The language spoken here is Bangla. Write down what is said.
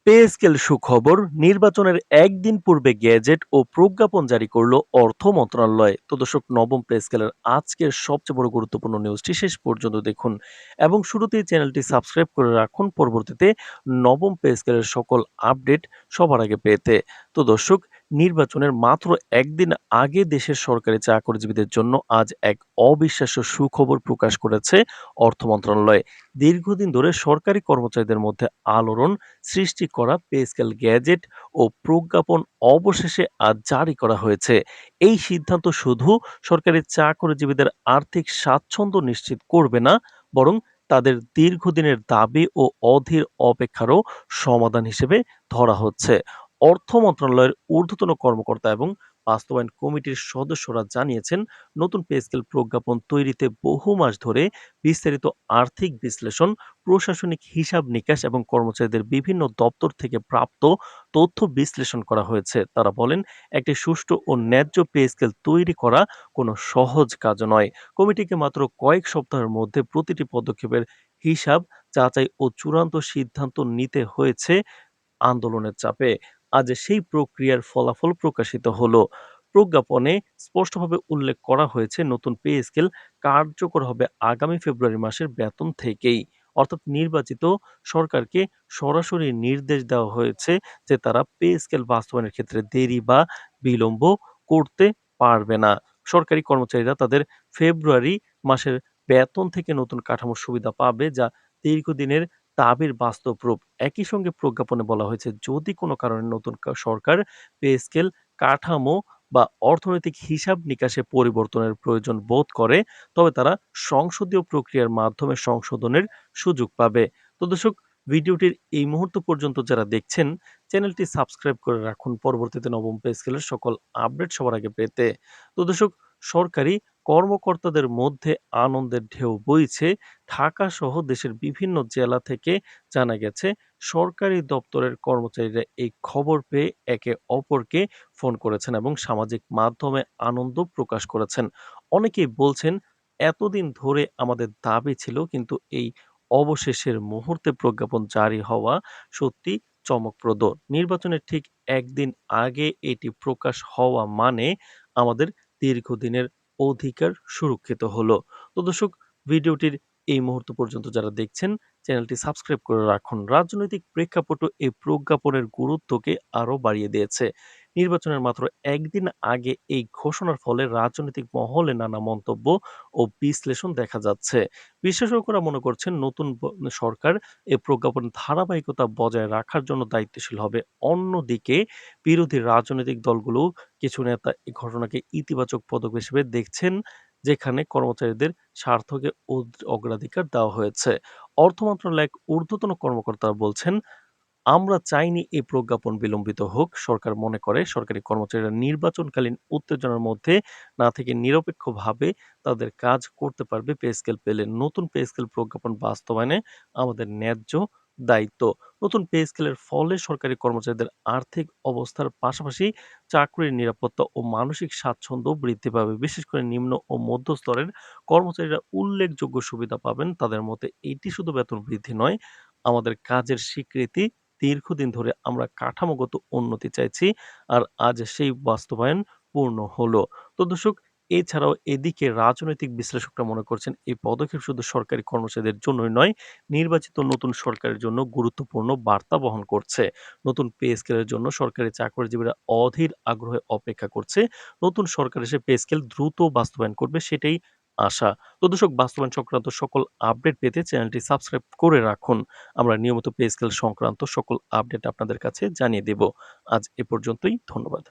পে স্কেল সুখবর নির্বাচনের একদিন পূর্বে গেজেট ও প্রজ্ঞাপন জারি করল অর্থ মন্ত্রণালয়। তো দর্শক, নবম পে স্কেলের আজকের সবচেয়ে বড় গুরুত্বপূর্ণ নিউজটি শেষ পর্যন্ত দেখুন এবং শুরুতেই চ্যানেলটি সাবস্ক্রাইব করে রাখুন পরবর্তীতে নবম পে স্কেলের সকল আপডেট সবার আগে পেতে। তো দর্শক, নির্বাচনের মাত্র একদিন আগে দেশের সরকারি চাকরিজীবীদের জন্য আজ এক অবিশ্বাস্য সুখবর প্রকাশ করেছে অর্থ মন্ত্রণালয়। দীর্ঘদিন ধরে সরকারি কর্মচারীদের মধ্যে আলোড়ন সৃষ্টি করা পে স্কেল গ্যাজেট ও প্রজ্ঞাপন অবশেষে আজ জারি করা হয়েছে। এই সিদ্ধান্ত শুধু সরকারি চাকরিজীবীদের আর্থিক স্বাচ্ছন্দ্য নিশ্চিত করবে না, বরং তাদের দীর্ঘদিনের দাবি ও অধীর অপেক্ষারও সমাধান হিসেবে ধরা হচ্ছে। অর্থ মন্ত্রণালয়ের ঊর্ধ্বতন কর্মকর্তা এবং বাস্তবায়ন কমিটির সদস্যরা জানিয়েছেন, নতুন পে স্কেল প্রজ্ঞাপন তৈরিতে বহু মাস ধরে বিস্তারিত আর্থিক বিশ্লেষণ, প্রশাসনিক হিসাব নিকাশ এবং কর্মচারীদের বিভিন্ন দপ্তর থেকে প্রাপ্ত তথ্য বিশ্লেষণ করা হয়েছে। তারা বলেন, একটি সুষ্ঠু ও ন্যায্য পে স্কেল তৈরি করা কোনো সহজ কাজ নয়। কমিটিকে মাত্র কয়েক সপ্তাহের মধ্যে প্রতিটি পদক্ষেপের হিসাব, যাচাই ও চূড়ান্ত সিদ্ধান্ত নিতে হয়েছে আন্দোলনের চাপে। আজ সেই প্রক্রিয়ার ফলাফল প্রকাশিত হলো। প্রজ্ঞাপনে স্পষ্টভাবে উল্লেখ করা হয়েছে, নতুন পে স্কেল কার্যকর হবে আগামী ফেব্রুয়ারি মাসের বেতন থেকেই। অর্থাৎ নির্বাচিত সরকারকে সরাসরি নির্দেশ দেওয়া হয়েছে যে তারা পে স্কেল বাস্তবায়নের ক্ষেত্রে দেরি বা বিলম্ব করতে পারবে না। সরকারি কর্মচারীরা তাদের ফেব্রুয়ারি মাসের বেতন থেকে নতুন কাঠামোর সুবিধা পাবে, যা দীর্ঘদিনের দাবির বাস্তব রূপ। একই সঙ্গে প্রজ্ঞাপনে বলা হয়েছে, যদি কোনো কারণে নতুন সরকার পে স্কেল কাঠামো বা অর্থনৈতিক হিসাব নিকাশে পরিবর্তনের প্রয়োজন বোধ করে, তবে তারা সংসদীয় প্রক্রিয়ার মাধ্যমে সংশোধনের সুযোগ পাবে। তো দর্শক, ভিডিওটির এই মুহূর্ত পর্যন্ত যারা দেখছেন, চ্যানেলটি সাবস্ক্রাইব করে রাখুন পরবর্তীতে নবম পে স্কেলের সকল আপডেট সবার আগে পেতে। তো দর্শক, সরকারি কর্মকর্তাদের মধ্যে আনন্দের ঢেউ বইছে। ঢাকা সহ দেশের বিভিন্ন জেলা থেকে জানা গেছে, সরকারি দপ্তরের কর্মচারীরা এই খবর পেয়ে একে অপরকে ফোন করেছেন এবং সামাজিক মাধ্যমে আনন্দ প্রকাশ করেছেন। অনেকেই বলছেন, এতদিন ধরে আমাদের দাবি ছিল, কিন্তু এই অবশেষের মুহূর্তে প্রজ্ঞাপন জারি হওয়া সত্যি চমকপ্রদ। নির্বাচনের ঠিক একদিন আগে এটি প্রকাশ হওয়া মানে আমাদের দীর্ঘদিনের অধিকার সুরক্ষিত হলো। তো দর্শক, ভিডিওটির এই মুহূর্ত পর্যন্ত যারা দেখছেন, চ্যানেলটি সাবস্ক্রাইব করে রাখুন। রাজনৈতিক প্রেক্ষাপটও এই প্রজ্ঞাপনের গুরুত্বকে আরো বাড়িয়ে দিয়েছে। নির্বাচনের মাত্র একদিন আগে এই ঘোষণার ফলে রাজনৈতিক মহলে নানা মন্তব্য ও বিশ্লেষণ দেখা যাচ্ছে। বিশেষজ্ঞরা মনে করছেন, নতুন সরকার এই প্রজ্ঞাপন ধারাবাহিকতা বজায় রাখার জন্য দায়িত্বশীল হবে। অন্যদিকে বিরোধী রাজনৈতিক দলগুলো কিছু নেতা এই ঘটনাকে ইতিবাচক পদক্ষেপ হিসেবে দেখছেন, যেখানে কর্মচারীদের স্বার্থকে অগ্রাধিকার দেওয়া হয়েছে। অর্থ মন্ত্রণালয়ের এক ঊর্ধ্বতন কর্মকর্তারা বলছেন, আমরা চাইনি এই প্রজ্ঞাপন বিলম্বিত হোক। সরকার মনে করে সরকারি কর্মচারীরা নির্বাচনকালীন উত্তেজনার মধ্যে না থেকে নিরপেক্ষভাবে তাদের কাজ করতে পারবে। পে স্কেল পেলে নতুন পে স্কেল প্রজ্ঞাপন বাস্তবায়নে আমাদের ন্যায্য দায়িত্ব। নতুন পে স্কেলের ফলে সরকারি কর্মচারীদের আর্থিক অবস্থার পাশাপাশি চাকরির নিরাপত্তা ও মানসিক স্বাচ্ছন্দ্য বৃদ্ধি পাবে। বিশেষ করে নিম্ন ও মধ্য স্তরের কর্মচারীরা উল্লেখযোগ্য সুবিধা পাবেন। তাদের মতে এটি শুধু বেতন বৃদ্ধি নয়, আমাদের কাজের স্বীকৃতি। দীর্ঘদিন ধরে আমরা কাঠামোগত উন্নতি চাইছি, আর আজ সেই বাস্তবায়ন পূর্ণ হলো। তো দর্শক, এছাড়াও এদিকে রাজনৈতিক বিশ্লেষকরা মনে করছেন, এই পদক্ষেপ শুধু সরকারি কর্মচারীদের জন্যই নয়, নির্বাচিত নতুন সরকারের জন্য গুরুত্বপূর্ণ বার্তা বহন করছে। নতুন পে স্কেলের জন্য সরকারি চাকরিজীবীরা অধীর আগ্রহে অপেক্ষা করছে। নতুন সরকার এসে পে স্কেল দ্রুত বাস্তবায়ন করবে, সেটাই আশা। তো দর্শক, বাস্তবায়ন সংক্রান্ত সকল আপডেট পেতে চ্যানেলটি সাবস্ক্রাইব করে রাখুন। আমরা নিয়মিত পে স্কেল সংক্রান্ত সকল আপডেট আপনাদের কাছে জানিয়ে দেব। আজ এ পর্যন্তই। ধন্যবাদ।